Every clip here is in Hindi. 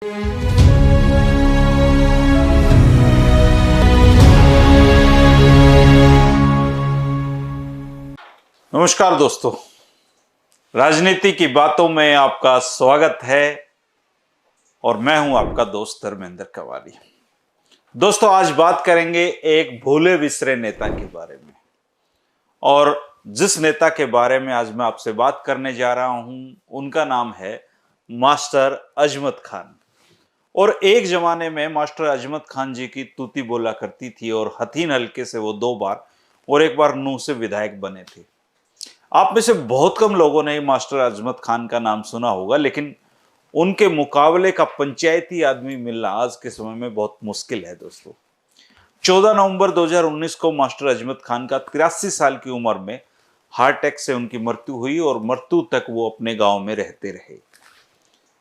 नमस्कार दोस्तों, राजनीति की बातों में आपका स्वागत है और मैं हूं आपका दोस्त धर्मेंद्र कवाली। दोस्तों, आज बात करेंगे एक भूले बिसरे नेता के बारे में, और जिस नेता के बारे में आज मैं आपसे बात करने जा रहा हूं उनका नाम है मास्टर अजमत खान। और एक जमाने में मास्टर अजमत खान जी की तूती बोला करती थी और हथीन हल्के से वो 2 बार और 1 बार नूह से विधायक बने थे। आप में से बहुत कम लोगों ने मास्टर अजमत खान का नाम सुना होगा, लेकिन उनके मुकाबले का पंचायती आदमी मिलना आज के समय में बहुत मुश्किल है दोस्तों। 14 नवंबर 2019 को मास्टर अजमत खान का 83 साल की उम्र में हार्ट अटैक से उनकी मृत्यु हुई और मृत्यु तक वो अपने गांव में रहते रहे।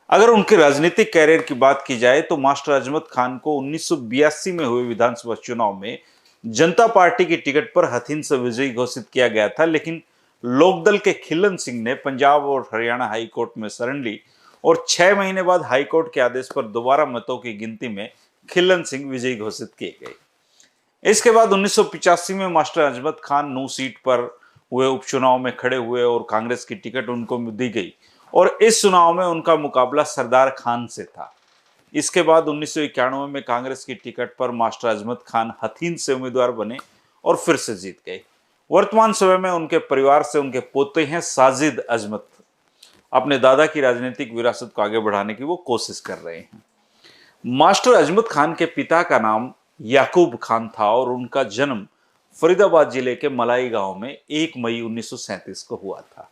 अगर उनके राजनीतिक कैरियर की बात की जाए तो मास्टर अजमत खान को 1982 में हुए विधानसभा चुनाव में जनता पार्टी की टिकट पर हथीन से विजयी घोषित किया गया था, लेकिन लोकदल के खिलन सिंह ने पंजाब और हरियाणा हाईकोर्ट में शरण ली और 6 महीने बाद हाईकोर्ट के आदेश पर दोबारा मतों की गिनती में खिलन सिंह विजयी घोषित किए गए। इसके बाद 1985 में मास्टर अजमत खान नूह सीट पर हुए उपचुनाव में खड़े हुए और कांग्रेस की टिकट उनको दी गई और इस चुनाव में उनका मुकाबला सरदार खान से था। इसके बाद 1991 में कांग्रेस की टिकट पर मास्टर अजमत खान हथीन से उम्मीदवार बने और फिर से जीत गए। वर्तमान समय में उनके परिवार से उनके पोते हैं साजिद अजमत। अपने दादा की राजनीतिक विरासत को आगे बढ़ाने की वो कोशिश कर रहे हैं। मास्टर अजमत खान के पिता का नाम याकूब खान था और उनका जन्म फरीदाबाद जिले के मलाई गांव में 1 मई 1937 को हुआ था।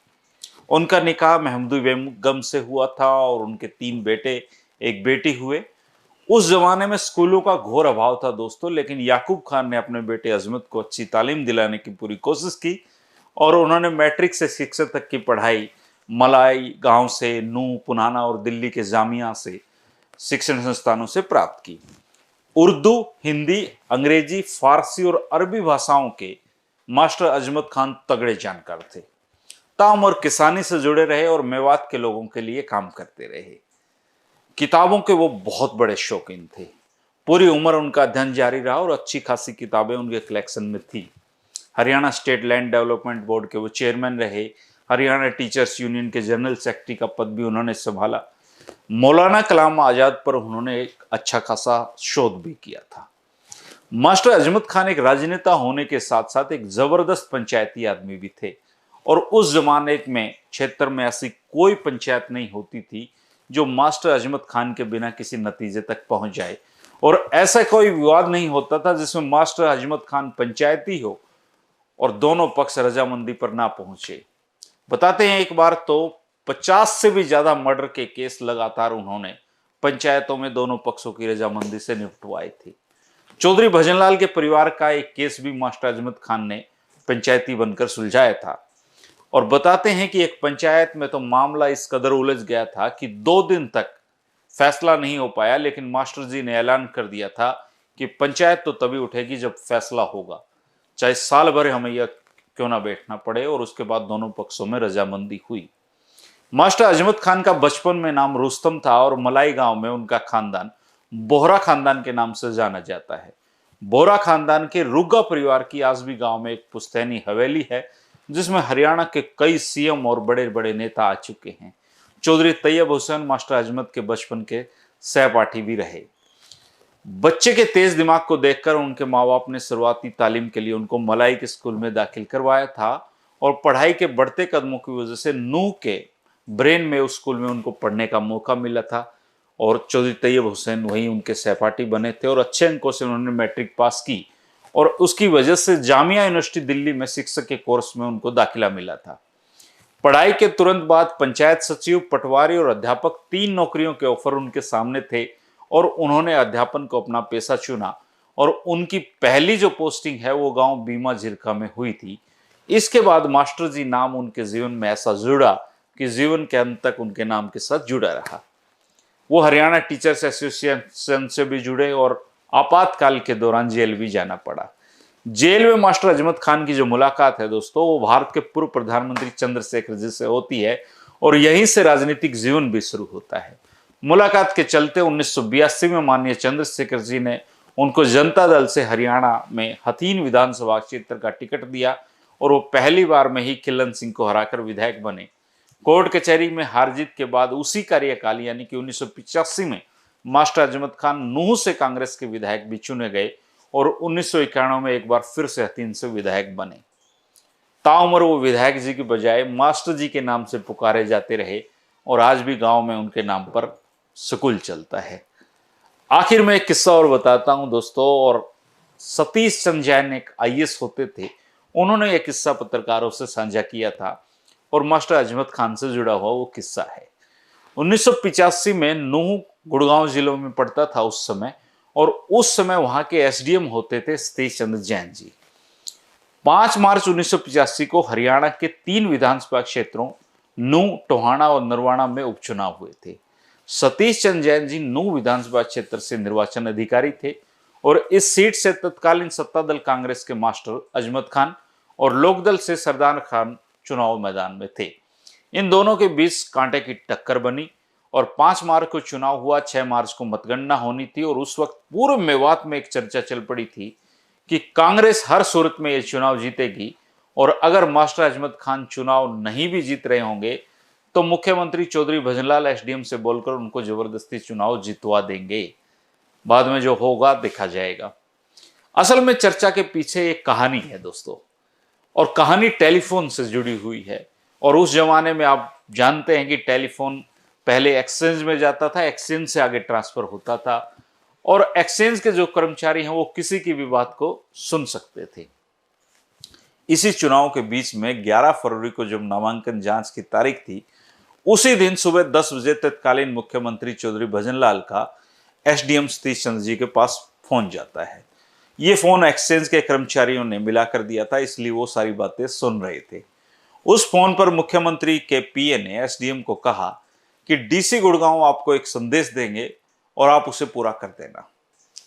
उनका निकाह महमूदी बेगम से हुआ था और उनके 3 बेटे 1 बेटी हुए। उस जमाने में स्कूलों का घोर अभाव था दोस्तों, लेकिन याकूब खान ने अपने बेटे अजमत को अच्छी तालीम दिलाने की पूरी कोशिश की और उन्होंने मैट्रिक से शिक्षा तक की पढ़ाई मलाई गांव से, नूह, पुनाना और दिल्ली के जामिया से शिक्षण संस्थानों से प्राप्त की। उर्दू, हिंदी, अंग्रेजी, फारसी और अरबी भाषाओं के मास्टर अजमत खान तगड़े जानकार थे। ताउम्र किसानी से जुड़े रहे और मेवात के लोगों के लिए काम करते रहे। किताबों के वो बहुत बड़े शौकीन थे। पूरी उम्र उनका अध्ययन जारी रहा और अच्छी खासी किताबें उनके कलेक्शन में थी। Haryana state land development board के वो चेयरमैन रहे। हरियाणा टीचर्स यूनियन के जनरल सेक्रेटरी का पद भी उन्होंने संभाला। मौलाना कलाम आजाद पर उन्होंने एक अच्छा खासा शोध भी किया था। मास्टर अजमत खान एक राजनेता होने के साथ साथ एक जबरदस्त पंचायती आदमी भी थे और उस जमाने में क्षेत्र में ऐसी कोई पंचायत नहीं होती थी जो मास्टर अजमत खान के बिना किसी नतीजे तक पहुंच जाए, और ऐसा कोई विवाद नहीं होता था जिसमें मास्टर अजमत खान पंचायती हो और दोनों पक्ष रजामंदी पर ना पहुंचे। बताते हैं, एक बार तो 50 से भी ज्यादा मर्डर के केस लगातार उन्होंने पंचायतों में दोनों पक्षों की रजामंदी से निपटवाए थे। चौधरी भजनलाल के परिवार का एक केस भी मास्टर अजमत खान ने पंचायती बनकर सुलझाया था। और बताते हैं कि एक पंचायत में तो मामला इस कदर उलझ गया था कि 2 दिन तक फैसला नहीं हो पाया, लेकिन मास्टर जी ने ऐलान कर दिया था कि पंचायत तो तभी उठेगी जब फैसला होगा, चाहे साल भर हमें यह क्यों ना बैठना पड़े। और उसके बाद दोनों पक्षों में रजामंदी हुई। मास्टर अजमत खान का बचपन में नाम रुस्तम था और मलाई गांव में उनका खानदान बोहरा खानदान के नाम से जाना जाता है। बोहरा खानदान के रुग्गा परिवार की आज भी गांव में एक पुश्तैनी हवेली है जिसमें हरियाणा के कई सीएम और बड़े बड़े नेता आ चुके हैं। चौधरी तैयब हुसैन मास्टर अजमत के बचपन के सहपाठी भी रहे। बच्चे के तेज दिमाग को देखकर उनके माँ बाप ने शुरुआती तालीम के लिए उनको मलाई के स्कूल में दाखिल करवाया था और पढ़ाई के बढ़ते कदमों की वजह से नूह के ब्रेन में उस स्कूल में उनको पढ़ने का मौका मिला था और चौधरी तैयब हुसैन वहीं उनके सहपाठी बने थे और अच्छे अंकों से उन्होंने मैट्रिक पास की और उसकी वजह से जामिया यूनिवर्सिटी दिल्ली में शिक्षक के कोर्स में उनको दाखिला मिला था। पढ़ाई के तुरंत बाद पंचायत सचिव, पटवारी और अध्यापक 3 नौकरियों के ऑफर उनके सामने थे और उन्होंने अध्यापन को अपना पेशा चुना और उनकी पहली जो पोस्टिंग है वो गांव बीमा झिरका में हुई थी। इसके बाद मास्टर जी नाम उनके जीवन में ऐसा जुड़ा कि जीवन के अंत तक उनके नाम के साथ जुड़ा रहा। वो हरियाणा टीचर्स एसोसिएशन से भी जुड़े और आपातकाल के दौरान जेल भी जाना पड़ा। जेल में मास्टर अजमत खान की जो मुलाकात है दोस्तों, वो भारत के पूर्व प्रधानमंत्री चंद्रशेखर जी से होती है और यहीं से राजनीतिक जीवन भी शुरू होता है। मुलाकात के चलते 1982 में माननीय चंद्रशेखर जी ने उनको जनता दल से हरियाणा में हथीन विधानसभा क्षेत्र का टिकट दिया और वो पहली बार में ही खिलन सिंह को हराकर विधायक बने। कोर्ट कचहरी में हार जीत के बाद उसी कार्यकाल यानी कि 1985 में मास्टर अजमत खान नूह से कांग्रेस के विधायक भी चुने गए और 1991 में एक बार फिर से हथीन से विधायक बने। ताउम्र वो विधायक जी की बजाय मास्टर जी के नाम से पुकारे जाते रहे और आज भी गांव में उनके नाम पर स्कूल चलता है। आखिर में एक किस्सा और बताता हूं दोस्तों, और सतीश चंद्र जैन एक आईएएस होते थे, उन्होंने यह किस्सा पत्रकारों से साझा किया था और मास्टर अजमत खान से जुड़ा हुआ वो किस्सा है। 1985 में नूह गुड़गांव जिलों में पड़ता था उस समय, और उस समय वहां के एसडीएम होते थे सतीश चंद्र जैन जी। 5 मार्च 1985 को हरियाणा के 3 विधानसभा क्षेत्रों नूह, टोहाना और नरवाना में उपचुनाव हुए थे। सतीश चंद्र जैन जी नूह विधानसभा क्षेत्र से निर्वाचन अधिकारी थे और इस सीट से तत्कालीन सत्ता दल कांग्रेस के मास्टर अजमत खान और लोकदल से सरदार खान चुनाव मैदान में थे। इन दोनों के बीच कांटे की टक्कर बनी और 5 मार्च को चुनाव हुआ। 6 मार्च को मतगणना होनी थी और उस वक्त पूरे मेवात में एक चर्चा चल पड़ी थी कि कांग्रेस हर सूरत में यह चुनाव जीतेगी और अगर मास्टर अजमत खान चुनाव नहीं भी जीत रहे होंगे तो मुख्यमंत्री चौधरी भजनलाल एसडीएम से बोलकर उनको जबरदस्ती चुनाव जितवा देंगे। बाद में जो होगा देखा जाएगा। असल में चर्चा के पीछे एक कहानी है दोस्तों, और कहानी टेलीफोन से जुड़ी हुई है। और उस जमाने में आप जानते हैं कि टेलीफोन पहले एक्सचेंज में जाता था, एक्सचेंज से आगे ट्रांसफर होता था और एक्सचेंज के जो कर्मचारी हैं वो किसी की भी बात को सुन सकते थे। इसी चुनाव के बीच में 11 फरवरी को जब नामांकन जांच की तारीख थी, उसी दिन सुबह 10 बजे तत्कालीन मुख्यमंत्री चौधरी भजनलाल का एसडीएम सतीश चंद्र जी के पास फोन जाता है। ये फोन एक्सचेंज के कर्मचारियों ने मिला कर दिया था, इसलिए वो सारी बातें सुन रहे थे। उस फोन पर मुख्यमंत्री के पीए ने एसडीएम को कहा कि डीसी गुड़गांव आपको एक संदेश देंगे और आप उसे पूरा कर देना।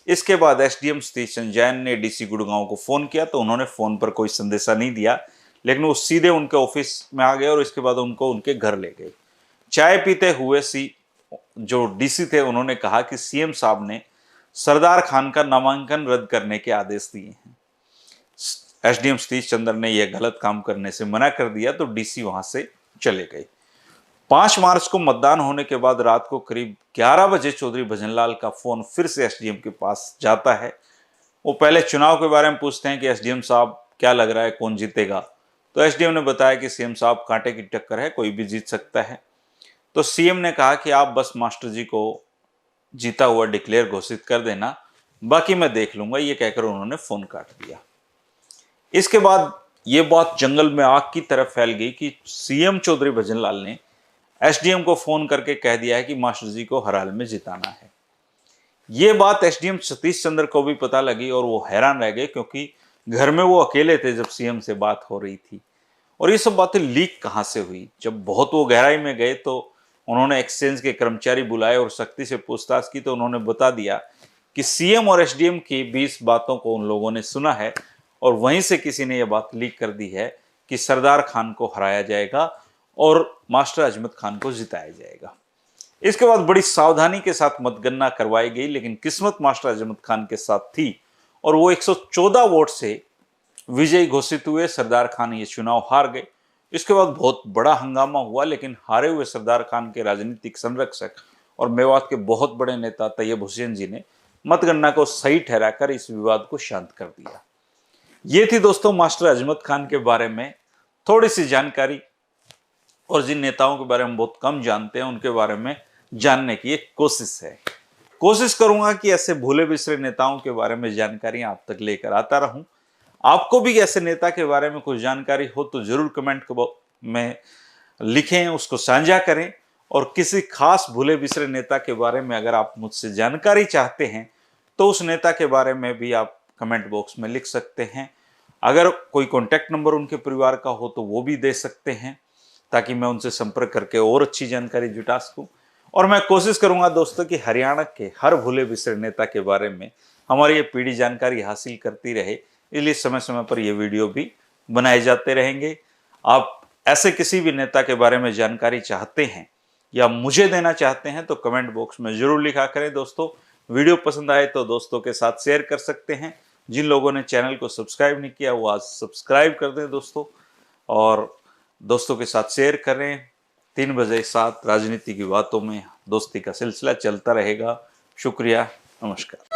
इसके बाद एसडीएम सतीश चंद्र जैन ने डीसी गुड़गांव को फोन किया तो उन्होंने फोन पर कोई संदेशा नहीं दिया, लेकिन वो सीधे उनके ऑफिस में आ गए और इसके बाद उनको उनके घर ले गए। चाय पीते हुए जो डीसी थे उन्होंने कहा कि सीएम साहब ने सरदार खान का नामांकन रद्द करने के आदेश दिए हैं। एसडीएम सतीश चंद्र ने यह गलत काम करने से मना कर दिया तो डीसी वहां से चले गए। 5 मार्च को मतदान होने के बाद रात को करीब 11 बजे चौधरी भजनलाल का फोन फिर से एसडीएम के पास जाता है। वो पहले चुनाव के बारे में पूछते हैं कि एसडीएम साहब क्या लग रहा है कौन जीतेगा, तो एसडीएम ने बताया कि सीएम साहब कांटे की टक्कर है, कोई भी जीत सकता है। तो सीएम ने कहा कि आप बस मास्टर जी को जीता हुआ डिक्लेयर घोषित कर देना, बाकी मैं देख लूंगा। ये कहकर उन्होंने फोन काट दिया। इसके बाद ये बात जंगल में आग की तरह फैल गई कि सीएम चौधरी भजनलाल ने एसडीएम को फोन करके कह दिया है कि मास्टर जी को हर हाल में जिताना है। ये बात एसडीएम सतीश चंद्र को भी पता लगी और वो हैरान रह गए, क्योंकि घर में वो अकेले थे जब सीएम से बात हो रही थी। और ये सब बातें लीक कहां से हुई? जब बहुत वो गहराई में गए तो उन्होंने एक्सचेंज के कर्मचारी बुलाए और सख्ती से पूछताछ की तो उन्होंने बता दिया कि सीएम और एसडीएम की 20 बातों को उन लोगों ने सुना है और वहीं से किसी ने यह बात लीक कर दी है कि सरदार खान को हराया जाएगा और मास्टर अजमत खान को जिताया जाएगा। इसके बाद बड़ी सावधानी के साथ मतगणना करवाई गई, लेकिन किस्मत मास्टर अजमत खान के साथ थी और वो 114 वोट से विजयी घोषित हुए। सरदार खान ये चुनाव हार गए। इसके बाद बहुत बड़ा हंगामा हुआ, लेकिन हारे हुए सरदार खान के राजनीतिक संरक्षक और मेवात के बहुत बड़े नेता तैयब हुसैन जी ने मतगणना को सही ठहराकर इस विवाद को शांत कर दिया। ये थी दोस्तों मास्टर अजमत खान के बारे में थोड़ी सी जानकारी, और जिन नेताओं के बारे में बहुत कम जानते हैं उनके बारे में जानने की एक कोशिश है। कोशिश करूंगा कि ऐसे भूले बिसरे नेताओं के बारे में जानकारी आप तक लेकर आता रहूं। आपको भी ऐसे नेता के बारे में कुछ जानकारी हो तो जरूर कमेंट में लिखें, उसको साझा करें। और किसी खास भूले बिसरे नेता के बारे में अगर आप मुझसे जानकारी चाहते हैं तो उस नेता के बारे में भी आप कमेंट बॉक्स में लिख सकते हैं। अगर कोई कॉन्टैक्ट नंबर उनके परिवार का हो तो वो भी दे सकते हैं, ताकि मैं उनसे संपर्क करके और अच्छी जानकारी जुटा सकूं। और मैं कोशिश करूंगा दोस्तों कि हरियाणा के हर भूले बिसरे नेता के बारे में हमारी ये पीढ़ी जानकारी हासिल करती रहे, इसलिए समय समय पर ये वीडियो भी बनाए जाते रहेंगे। आप ऐसे किसी भी नेता के बारे में जानकारी चाहते हैं या मुझे देना चाहते हैं तो कमेंट बॉक्स में जरूर लिखा करें। दोस्तों वीडियो पसंद आए तो दोस्तों के साथ शेयर कर सकते हैं। जिन लोगों ने चैनल को सब्सक्राइब नहीं किया वो आज सब्सक्राइब कर दें दोस्तों, और दोस्तों के साथ शेयर करें। 3 बजे साथ राजनीति की बातों में दोस्ती का सिलसिला चलता रहेगा। शुक्रिया, नमस्कार।